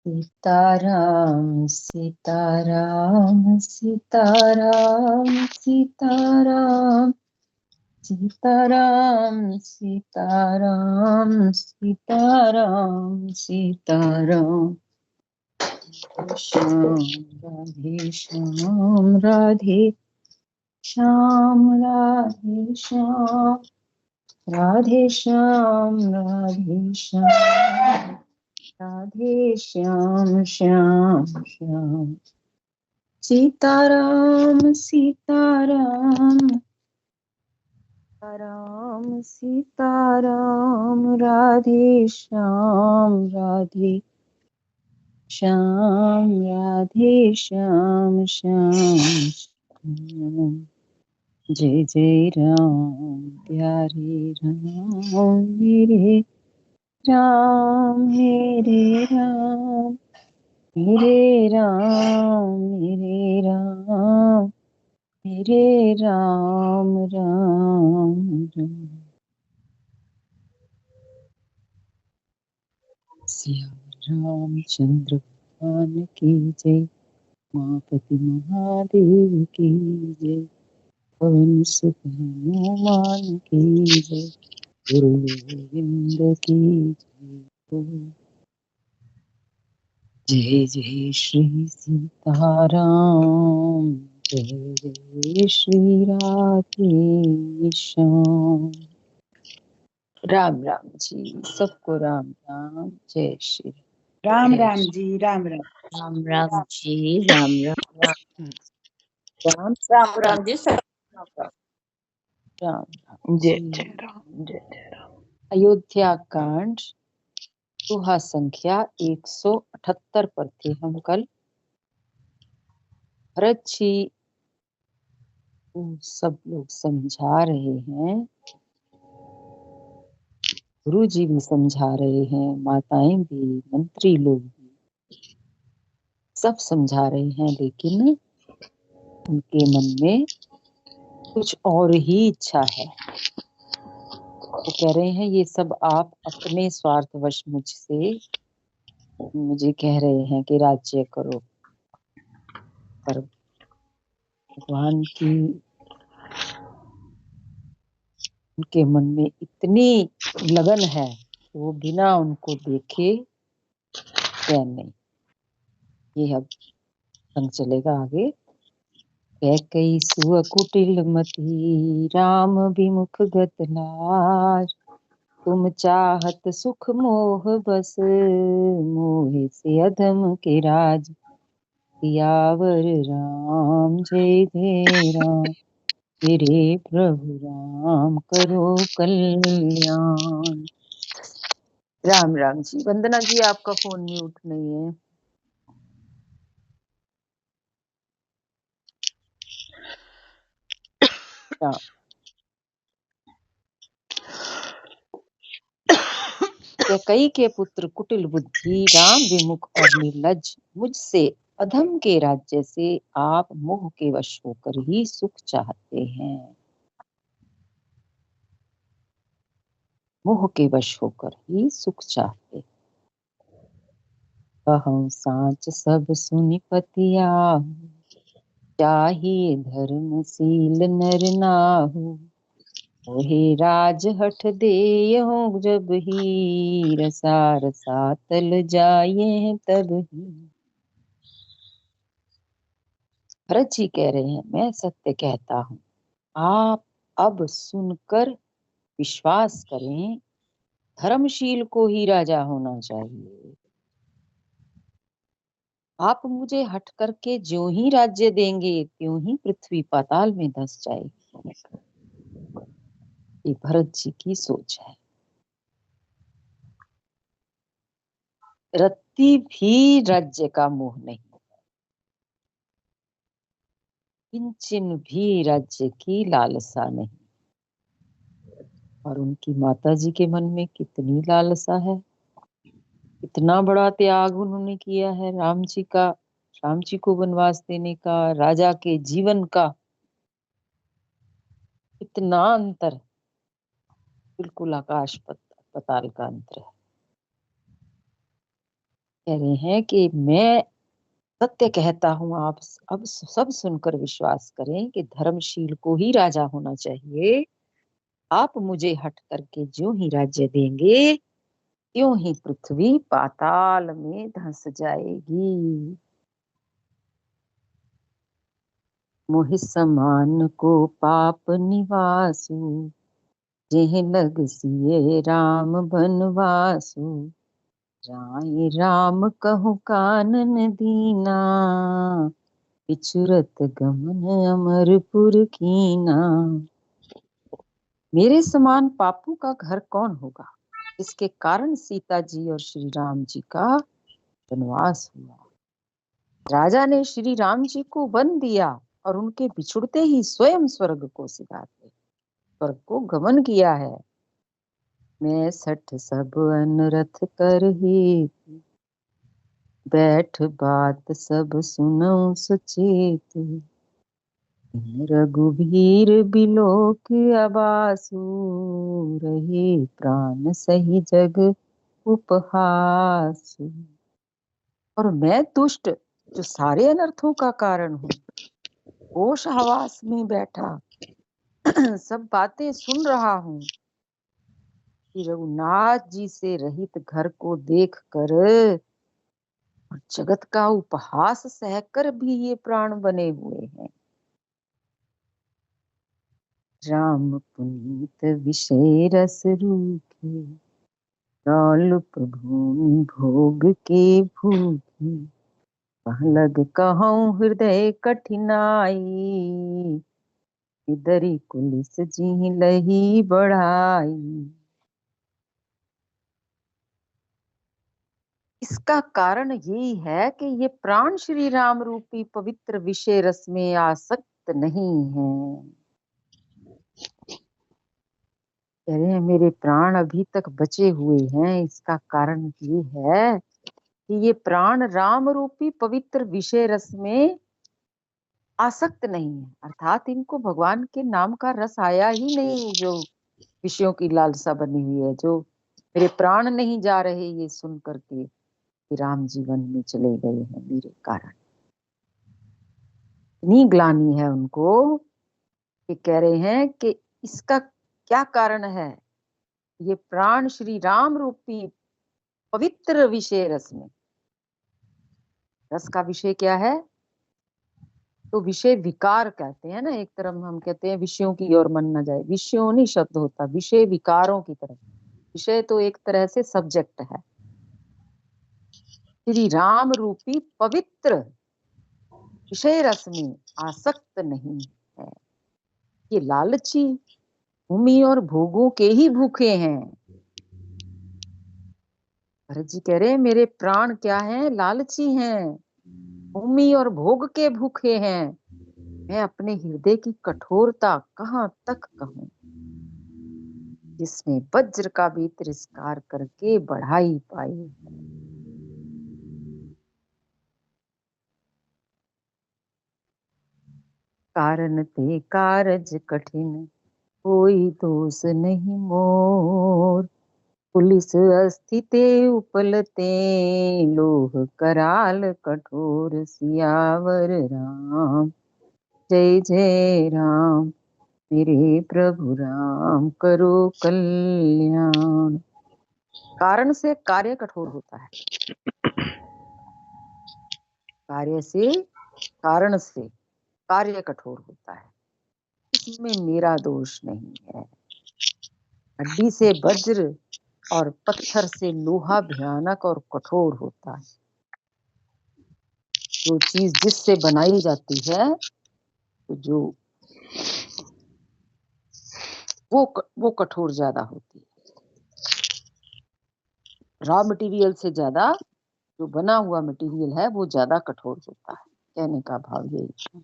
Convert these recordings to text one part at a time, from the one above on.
सीताराम सीताराम सीताराम सीताराम सीताराम सीताराम सीताराम सीताराम श्याम राधे श्याम राधे श्याम राधे श्याम राधे श्याम राधे श्याम श्याम श्याम सीताराम सीताराम राम सीताराम राधे श्याम राधे श्याम राधे श्याम श्याम श्याम। जय जय राम प्यारे राम मेरे राम मेरे राम मेरे राम मेरे राम मेरे राम राम राम। सिया रामचंद्र भगवान की जय। उमापति महादेव की जय। पवन सुत हनुमान की जय। गुरु गोविंद की जय। जय जय श्री सीताराम जय जय श्री राधे श्याम। राम राम जी, सबको राम राम। जय श्री राम राम जी, राम राम राम राम जी, राम राम राम राम राम जी, सब राम राम जय जी। जय राम, जय जय राम। अयोध्या कांड दोहा संख्या 178 पर थे हम कल। भरत जी सब लोग समझा रहे हैं, गुरु जी भी समझा रहे हैं, माताएं भी, मंत्री लोग भी सब समझा रहे हैं, लेकिन उनके मन में कुछ और ही इच्छा है। वो कह रहे हैं ये सब आप अपने स्वार्थवश मुझे कह रहे हैं कि राज्य करो, पर भगवान की उनके मन में इतनी लगन है कि वो बिना उनको देखे चैन नहीं। ये अब संग चलेगा आगे। कैकई सुअ कुटिल मती राम विमुख गत लाज। तुम चाहत सुख मोह बस मोह से अधम के राज। सियावर राम जय जय राम मेरे प्रभु राम करो कल्याण। राम राम जी। वंदना जी आपका फोन म्यूट नहीं है। राम। कैकई के पुत्र कुटिल बुद्धि राम विमुख और निर्लज, मुझसे अधम के राज्य से आप मोह के वश होकर ही सुख चाहते हैं। मोह के वश होकर ही सुख चाहते। कहूँ साँच सब सुनि पतिया चाहिए धर्मशील नर नाहु। मोहे राज हठ देयहु जब ही रसा रसा तल जाये तब ही। भरत जी कह रहे हैं मैं सत्य कहता हूँ, आप अब सुनकर विश्वास करें, धर्मशील को ही राजा होना चाहिए। आप मुझे हट करके जो ही राज्य देंगे त्यों ही पृथ्वी पाताल में धस जाएगी। ये भरत जी की सोच है। रत्ती भी राज्य का मोह नहीं, किंचन भी राज्य की लालसा नहीं। और उनकी माता जी के मन में कितनी लालसा है, इतना बड़ा त्याग उन्होंने किया है राम जी को वनवास देने का, राजा के जीवन का। इतना अंतर, बिल्कुल आकाश पताल का अंतर है। कह रहे हैं कि मैं सत्य कहता हूँ, आप अब सब सुनकर विश्वास करें कि धर्मशील को ही राजा होना चाहिए। आप मुझे हट करके जो ही राज्य देंगे, त्यों ही पृथ्वी पाताल में धंस जाएगी। मोहि समान को पाप निवासु, जेह लग सिए राम बनवासु। राय राम कहु कानन दीना, पिछुरत गमन अमरपुर कीना। मेरे समान पापों का घर कौन होगा, इसके कारण सीता जी और श्री राम जी का वनवास हुआ। राजा ने श्री राम जी को वन दिया और उनके बिछुड़ते ही स्वयं स्वर्ग को सिधारे, स्वर्ग को गमन किया है। मैं सठ सब अनरथ कर ही, बैठ बात सब सुनो सचेत। रघुवीर बिलोक अबासु, रहे प्राण सही जग उपहासु। और मैं दुष्ट जो सारे अनर्थों का कारण हूँ, होश हवास में बैठा सब बातें सुन रहा हूँ कि रघुनाथ जी से रहित घर को देख कर और जगत का उपहास सहकर भी ये प्राण बने हुए हैं। राम पुनीत विषय रस रूखे, रौलुप भूमि भोग के भूखे। लग कहूँ हृदय कठिनाई, इधरी कुलिस जी लही बढ़ाई। इसका कारण यही है कि ये प्राण श्री राम रूपी पवित्र विषय रस में आसक्त नहीं है। कह रहे हैं मेरे प्राण अभी तक बचे हुए हैं, इसका कारण ये है कि ये प्राण राम रूपी पवित्र विषय रस में आसक्त नहीं है, अर्थात इनको भगवान के नाम का रस आया ही नहीं, जो विषयों की लालसा बनी हुई है। जो मेरे प्राण नहीं जा रहे ये सुन करके कि राम जीवन में चले गए हैं मेरे कारण, इतनी ग्लानि है उनको कि कह रहे हैं कि इसका क्या कारण है। ये प्राण श्री राम रूपी पवित्र विषय रस में, रस का विषय क्या है, तो विषय विकार कहते हैं ना। एक तरफ हम कहते हैं विषयों की ओर मन न जाए, विषयों नहीं शब्द होता, विषय विकारों की तरफ। विषय तो एक तरह से सब्जेक्ट है। श्री राम रूपी पवित्र विषय रस में आसक्त नहीं है। ये लालची भूमि और भोगों के ही भूखे हैं। भरत जी कह रहे हैं मेरे प्राण क्या हैं, लालची हैं, भूमि और भोग के भूखे हैं। मैं अपने हृदय की कठोरता कहाँ तक कहूँ, जिसमें वज्र का भी तिरस्कार करके बढ़ाई पाई। कारण ते कारज कठिन, कोई दोष नहीं मोर। पुलिस अस्थिते उपलते, लोह कराल कठोर। सियावर राम जय जय राम, मेरे प्रभु राम करो कल्याण। कारण से कार्य कठोर होता है, कार्य से कारण से कार्य कठोर होता है, इसमें मेरा दोष नहीं है। हड्डी से वज्र और पत्थर से लोहा भयानक और कठोर होता है। जो चीज जिससे बनाई जाती है, तो जो वो कठोर ज्यादा होती है। रॉ मटेरियल से ज्यादा जो बना हुआ मटेरियल है वो ज्यादा कठोर होता है। कहने का भाव यही है।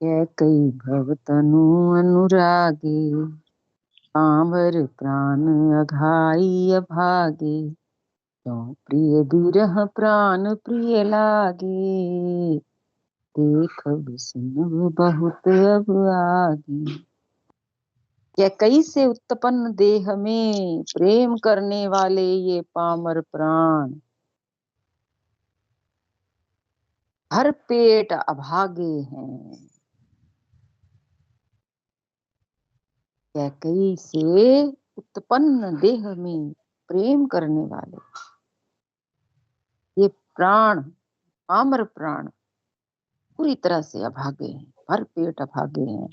कई भव तनु अनुरागे, पामर प्राण अघाई अभागे। तो प्रिय बिरह प्राण प्रिय लागे, देख सुन बहुत अब आगे। कैकई से उत्पन्न देह में प्रेम करने वाले ये पामर प्राण, हर पेट अभागे हैं। कैकई से उत्पन्न देह में प्रेम करने वाले ये प्राण, पामर प्राण पूरी तरह से अभागे हैं, भर पेट अभागे हैं।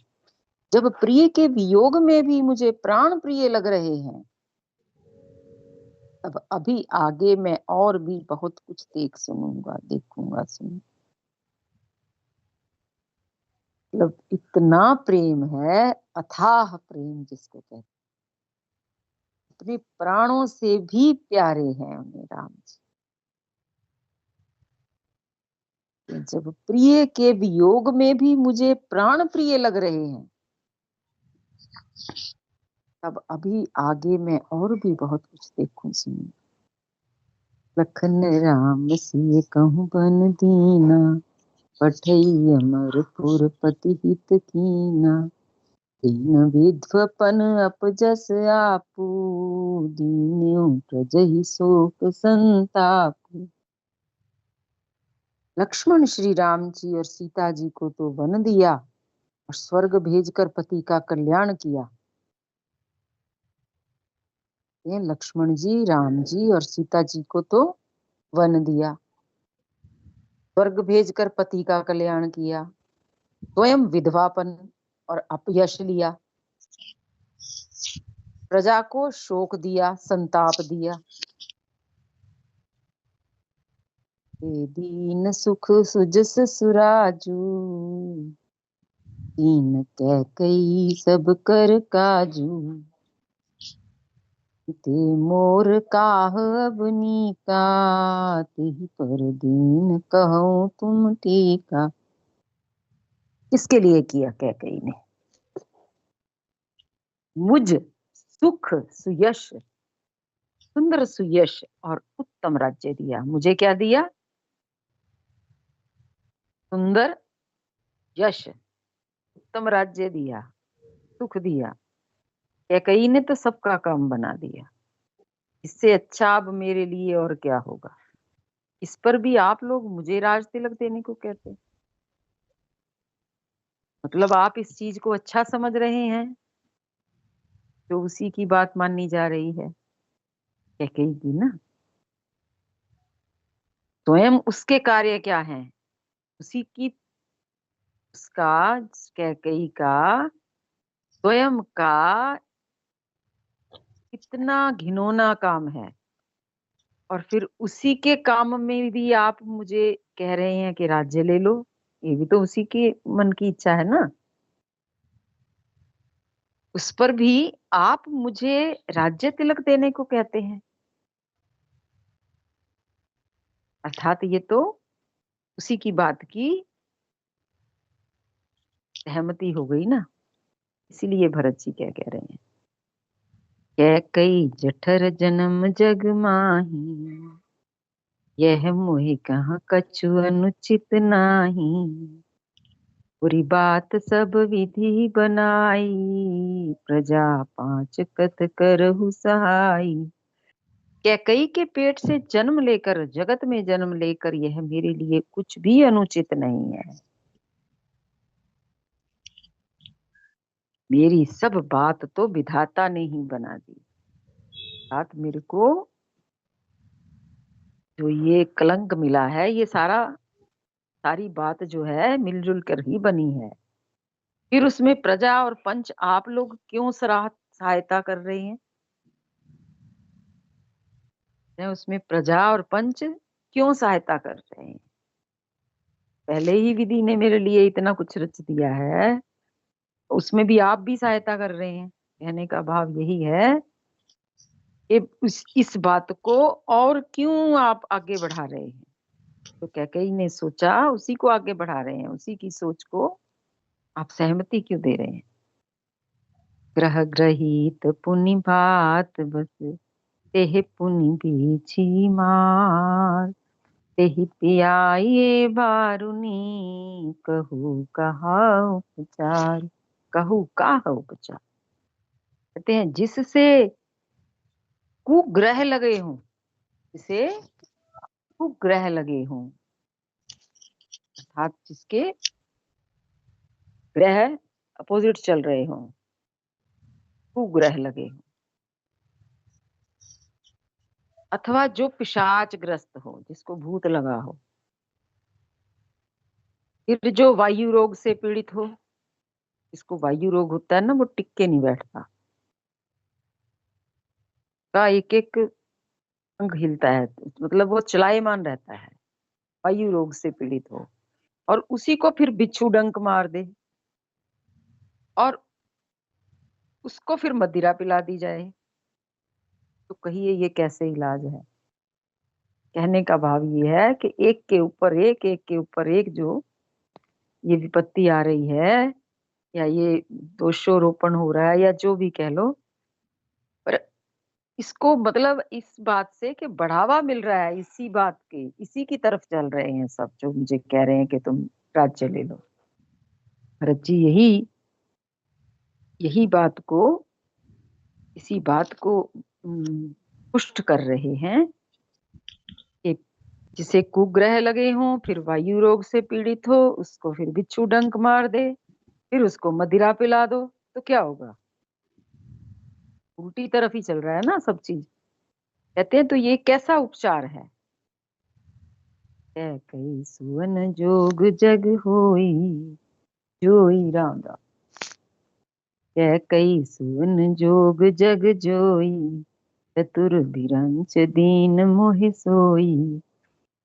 जब प्रिय के वियोग में भी मुझे प्राण प्रिय लग रहे हैं, तब अभी आगे मैं और भी बहुत कुछ सुनूंगा, देखूंगा, सुनूंगा। मतलब इतना प्रेम है, अथाह प्रेम जिसको कहते हैं, अपने प्राणों से भी प्यारे हैं उन्हें राम जी। जब प्रिय के वियोग में भी मुझे प्राण प्रिय लग रहे हैं, तब अभी आगे मैं और भी बहुत कुछ देखूं, सुनूं। लखन राम सिय कहूं बन दीना, पठई अमरपुर पति हित कीना। दीन विध्वपन अपजस आपू, दीन्यो प्रजहि शोक संतापू। लक्ष्मण श्री राम जी और सीता जी को तो वन दिया और स्वर्ग भेजकर पति का कल्याण किया। ये लक्ष्मण जी, राम जी और सीता जी को तो वन दिया, स्वर्ग भेजकर पति का कल्याण किया, स्वयं विधवापन और अपयश लिया, प्रजा को शोक दिया, संताप दिया। दीन सुख सुजस सुराजू, दीन कैकई सब कर काजू। ते मोर काह अबनीका, तेहि पर दीन कहूं तुम टीका। किसके लिए किया कैकई ने? मुझ सुख सुयश, सुंदर सुयश और उत्तम राज्य दिया। मुझे क्या दिया? सुंदर यश, उत्तम राज्य दिया, सुख दिया। कैकई ने तो सबका काम बना दिया। इससे अच्छा अब मेरे लिए और क्या होगा? इस पर भी आप लोग मुझे राज तिलक देने को कहते, मतलब आप इस चीज को अच्छा समझ रहे हैं, तो उसी की बात माननी जा रही है कैकई की ना। स्वयं उसके कार्य क्या है, उसी की, उसका, कैकई का स्वयं का कितना घिनौना काम है, और फिर उसी के काम में भी आप मुझे कह रहे हैं कि राज्य ले लो। ये भी तो उसी के मन की इच्छा है ना। उस पर भी आप मुझे राज्य तिलक देने को कहते हैं, अर्थात ये तो उसी की बात की सहमति हो गई ना। इसीलिए भरत जी क्या कह रहे हैं, कैकई जठर जन्म जग माही, यह मोहि कहाँ कछु अनुचित नाही। बुरी बात सब विधि बनाई, प्रजा पांच कत करहु सहाई। कैकई के पेट से जन्म लेकर, जगत में जन्म लेकर, यह मेरे लिए कुछ भी अनुचित नहीं है। मेरी सब बात तो विधाता ने ही बना दी। बात मेरे को जो ये कलंक मिला है, ये सारी बात जो है मिलजुल कर ही बनी है। फिर उसमें प्रजा और पंच आप लोग क्यों सहायता कर रहे हैं? उसमें प्रजा और पंच क्यों सहायता कर रहे हैं? पहले ही विधि ने मेरे लिए इतना कुछ रच दिया है, उसमें भी आप भी सहायता कर रहे हैं। कहने का भाव यही है कि इस बात को और क्यों आप आगे बढ़ा रहे हैं? तो कैकई ने सोचा, उसी को आगे बढ़ा रहे हैं, उसी की सोच को आप सहमति क्यों दे रहे हैं? ग्रह ग्रहित पुनि भात बस, तेह पुनि बीछी मार। तेहि पियाये बारुनी, कहू कहा उपचार। कहू का उपचार? कहते हैं जिससे कुग्रह लगे हों, जिसे कुग्रह लगे हों, अर्थात जिसके ग्रह अपोजिट चल रहे हों, कुग्रह लगे हों, अथवा जो पिशाच ग्रस्त हो, जिसको भूत लगा हो, फिर जो वायु रोग से पीड़ित हो, जिसको वायु रोग होता है ना, वो टिक के नहीं बैठता, का एक एक अंग हिलता है, मतलब वो चलायमान रहता है, वायु रोग से पीड़ित हो, और उसी को फिर बिच्छू डंक मार दे और उसको फिर मदिरा पिला दी जाए, तो कहिए ये कैसे इलाज है। कहने का भाव ये है कि एक के ऊपर एक, एक के ऊपर एक जो ये विपत्ति आ रही है, या ये दोषारोपण हो रहा है, या जो भी कह लो, पर इसको मतलब इस बात से कि बढ़ावा मिल रहा है, इसी बात के, इसी की तरफ चल रहे हैं सब, जो मुझे कह रहे हैं कि तुम राज्य ले लो। भरत जी यही यही बात को, इसी बात को पुष्ट कर रहे हैं कि जिसे कुग्रह लगे हों, फिर वायु रोग से पीड़ित हो, उसको फिर बिच्छू डंक मार दे, फिर उसको मदिरा पिला दो, तो क्या होगा? उल्टी तरफ ही चल रहा है ना सब चीज। कहते हैं तो ये कैसा उपचार है? कई सुवन जोग जग होई, जोई राम राम। कई सुवन जोग जग जोई, चतुर बिरंच दीन मोहि सोई,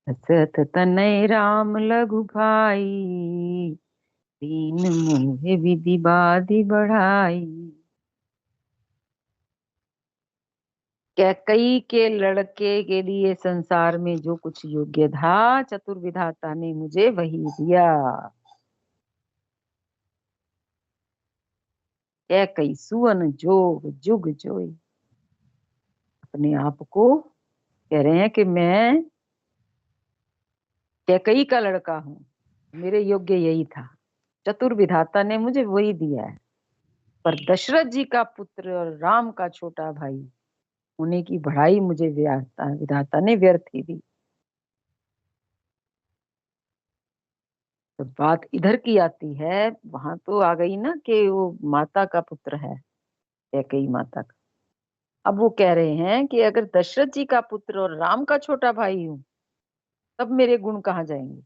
हसत तनय राम लघु भाई, दीन मोहे विधि बाधि बढ़ाई। कैकई के लड़के के लिए संसार में जो कुछ योग्य था, चतुर विधाता ने मुझे वही दिया। कैकई सुवन जोग जुग जोई, अपने आप को कह रहे हैं कि मैं कैकई का लड़का हूं, मेरे योग्य यही था, चतुर विधाता ने मुझे वही दिया है। पर दशरथ जी का पुत्र और राम का छोटा भाई होने की बढ़ाई मुझे विधाता ने व्यर्थ ही दी। तो बात इधर की आती है, वहां तो आ गई ना कि वो माता का पुत्र है, कैकेयी माता का। अब वो कह रहे हैं कि अगर दशरथ जी का पुत्र और राम का छोटा भाई हूं, तब मेरे गुण कहाँ जाएंगे?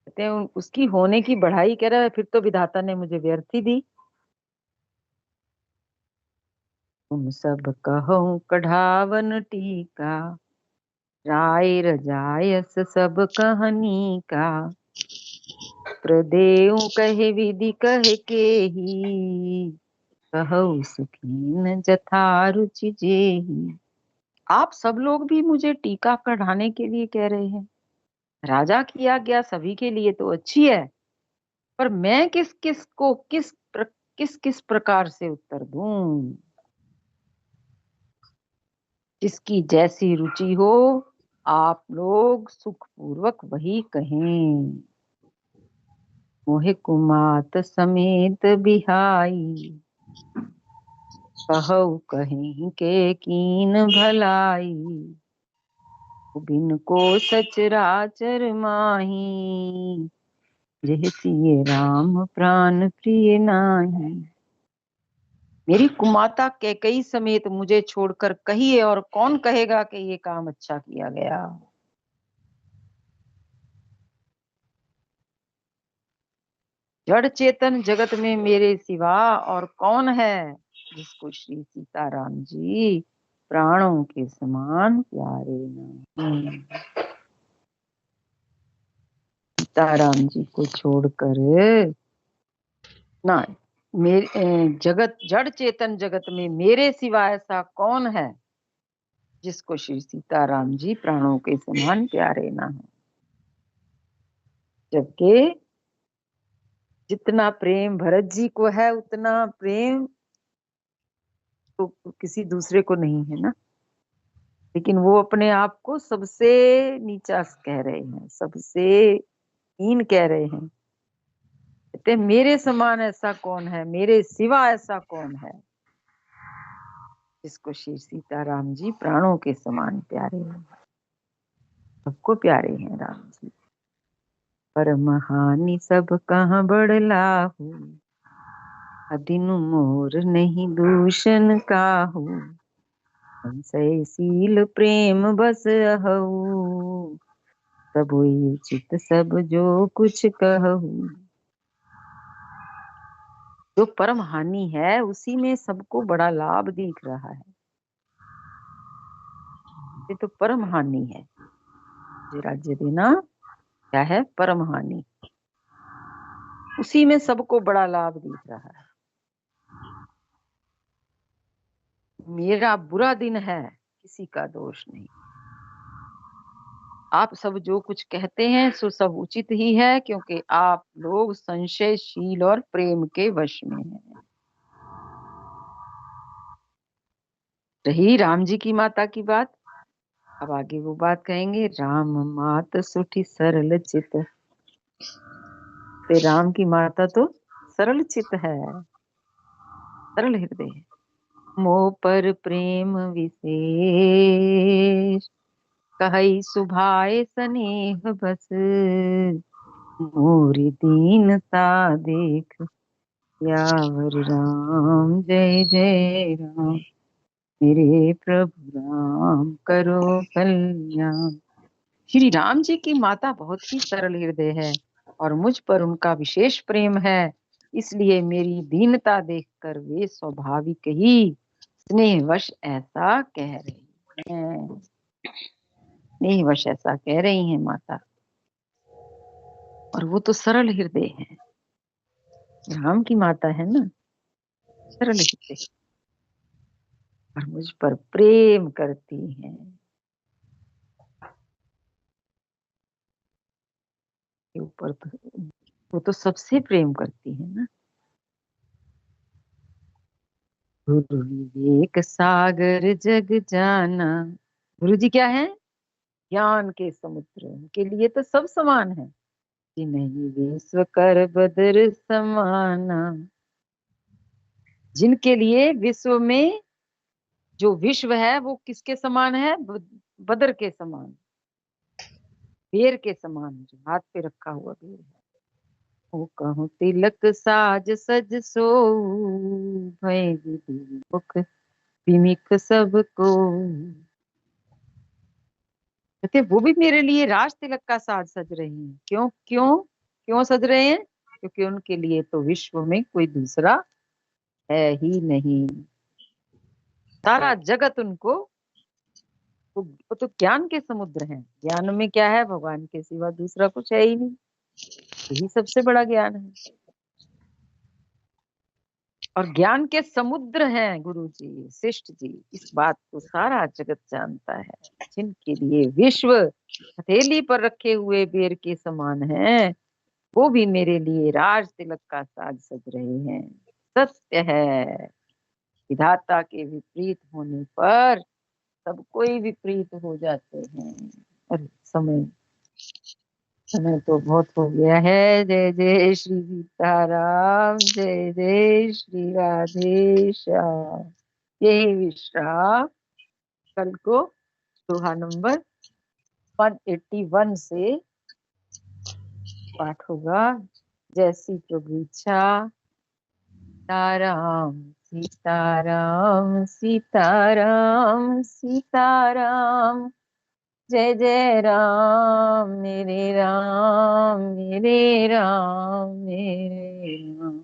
कहते हैं उसकी होने की बढ़ाई कह रहा है, फिर तो विधाता ने मुझे व्यर्थ ही दी। तुम सब कहो कढ़ावन टीका, राय रजायस सब कहानी का, प्रदेव कहे विधि कहे के ही, कहु सुखीन जथा रुचि जेहि। आप सब लोग भी मुझे टीका कढ़ाने के लिए कह रहे हैं, राजा की आज्ञा सभी के लिए तो अच्छी है, पर मैं किस किस को किस किस प्रकार से उत्तर दूं? जिसकी जैसी रुचि हो, आप लोग सुखपूर्वक वही कहें। मोहे कुमात समेत बिहाई, कहु कहीं के कीन भलाई, बिन को सचराचर माही, जैसिए राम प्राण प्रिय नाही। मेरी कुमाता कैकेयी समेत मुझे छोड़कर कहिए, और कौन कहेगा कि ये काम अच्छा किया गया? जड़ चेतन जगत में मेरे सिवा और कौन है, जिसको श्री सीताराम जी प्राणों के समान प्यारे नहीं। सीताराम जी को छोड़कर ना मेरे जगत, जड़ चेतन जगत में मेरे सिवा ऐसा कौन है जिसको श्री सीताराम जी प्राणों के समान प्यारे ना हो? जबकि जितना प्रेम भरत जी को है, उतना प्रेम तो किसी दूसरे को नहीं है ना। लेकिन वो अपने आप को सबसे नीचा कह रहे हैं, सबसे हीन कह रहे हैं। कहते मेरे समान ऐसा कौन है, मेरे सिवा ऐसा कौन है। जिसको श्री सीताराम जी प्राणों के समान प्यारे हैं, सबको प्यारे हैं राम जी। परमहानि सब कहाँ बड़लाहु, अदिनु मोर नहीं दूषण काहू, संशयशील प्रेम बस अहू, सबोई उचित सब जो कुछ कहू। जो परम हानि है उसी में सबको बड़ा लाभ दिख रहा है। ये तो परम हानि है। जो राज्य देना क्या है? परम हानि। उसी में सबको बड़ा लाभ दिख रहा है। मेरा बुरा दिन है, किसी का दोष नहीं। आप सब जो कुछ कहते हैं सो सब उचित ही है, क्योंकि आप लोग संशयशील और प्रेम के वश में हैं। रही राम जी की माता की बात, अब आगे वो बात कहेंगे। राम मात सुठी सरल चित, ते राम की माता तो सरल चित है, सरल हृदय है। मोह पर प्रेम विशेष, कहई सुभाए स्नेह बस, मोरी दीनता देख यावर राम। जय जय राम, मेरे प्रभु राम करो कल्याण। श्री राम जी की माता बहुत ही सरल हृदय है और मुझ पर उनका विशेष प्रेम है, इसलिए मेरी दीनता देखकर वे स्वाभाविक ही स्नेहवश ऐसा कह रही हैं। स्नेहवश ऐसा कह रही हैं माता, और वो तो सरल हृदय है। राम की माता है ना, सरल हृदय, और मुझ पर प्रेम करती हैं। के ऊपर तो वो तो सबसे प्रेम करती है ना। गुरु विवेक सागर जग जाना, गुरु जी क्या है? ज्ञान के समुद्र, के लिए तो सब समान है। कि नहीं विश्व कर बदर समाना, जिनके लिए विश्व में जो विश्व है वो किसके समान है? बदर के समान, बेर के समान, जो हाथ पे रखा हुआ बेर है। ओ कहूँ तिलक साज सज सो, भय विधि मुख विमिख सबको। कहते वो भी मेरे लिए राज तिलक का साज सज रही हैं। क्यों क्यों क्यों सज रहे हैं? क्योंकि उनके लिए तो विश्व में कोई दूसरा है ही नहीं। सारा जगत उनको, वो तो ज्ञान के समुद्र हैं। ज्ञान में क्या है? भगवान के सिवा दूसरा कुछ है ही नहीं, यही सबसे बड़ा ज्ञान है। और ज्ञान के समुद्र हैं गुरु जी, शिष्ट जी, इस बात को सारा जगत जानता है। जिनके लिए विश्व हथेली पर रखे हुए बेर के समान है, वो भी मेरे लिए राज तिलक का साज सज रहे हैं। सत्य है, विधाता के विपरीत होने पर सब कोई विपरीत हो जाते हैं। अरे समय समय तो बहुत हो गया है। जय जय श्री सीताराम, जय जय श्री राधे श्याम। यही विश्राम कल को दोहा नंबर 181 से पाठ होगा। जैसी प्रभु इच्छा। सीताराम सीताराम सीताराम सीताराम, जय जय राम मेरे राम मेरे राम मेरे राम।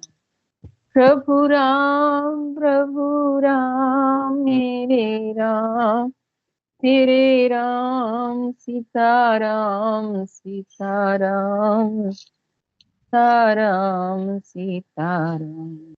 प्रभु राम मेरे राम मेरे राम। सीताराम सीताराम सीताराम सीताराम।